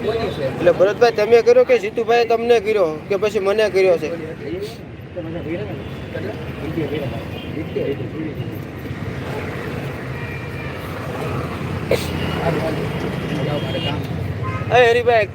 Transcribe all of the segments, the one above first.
એટલે ભરતભાઈ તમે કર્યો કે જીતુભાઈ તમને કર્યો કે પછી મને કર્યો છે? હરીભાઈ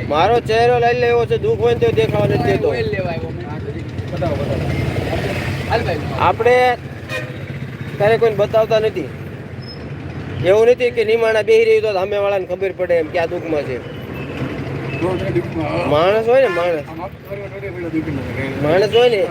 મારો ચહેરો લઈ લેવો છે, દુઃખ હોય તો દેખાવા નથી દેતો. આપણે ક્યારે કોઈને બતાવતા નથી. એવું નથી કે નિમાણા બેહી રહ્યું તો સામે વાળાને ખબર પડે એમ ક્યાં દુઃખમાં છે. માણસ હોય ને માણસ હોય ને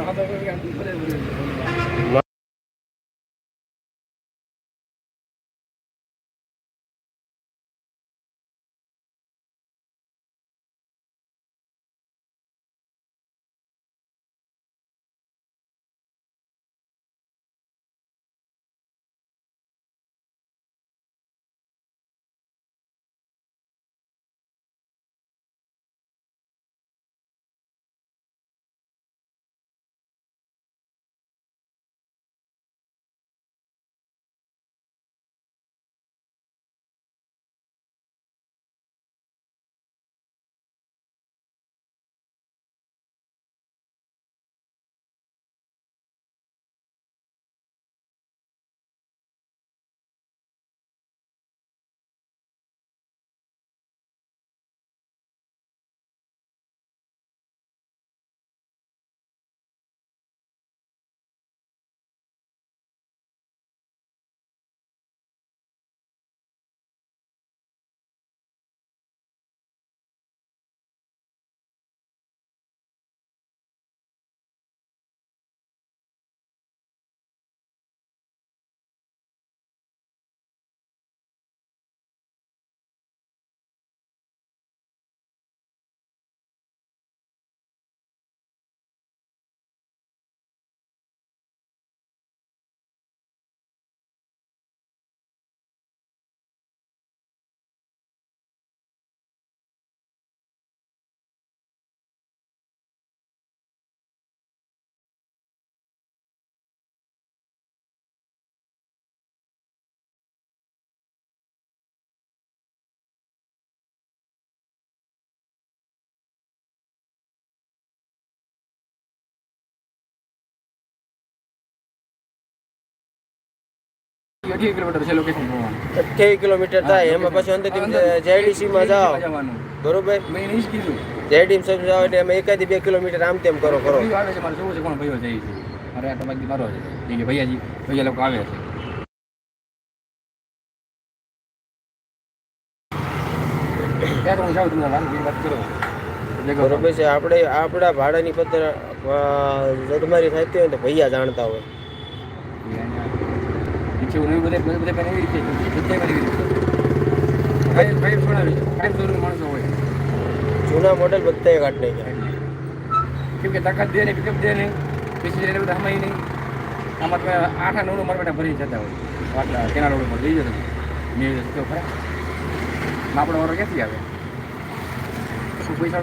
કિલોમીટર થાય. એમાં પછી અંદર જેડીસી માં જાઓ બરોબર, જેડીસી જાઓ એટલે એમાં 1 થી 2 કિલોમીટર આમ તેમ કરો બરોબર છે. આપણે આપણા ભાડાની પત્ર જગમારી થતી હોય તો ભૈયા જાણતા હોય. જૂના મોડેલ બધા કાઢ નાખ્યા કેમ કે તાકાત દે ને પિકઅપ દે નહીં, પીસી એને બધા હમાય નહીં. આમાં તમે 8-9 મારા બેટા ભરી જતા હોય આટલા કેના રોડ પર જઈ જતો મેં તો ખરા આપણો વારો ક્યાંથી આવે? પૈસા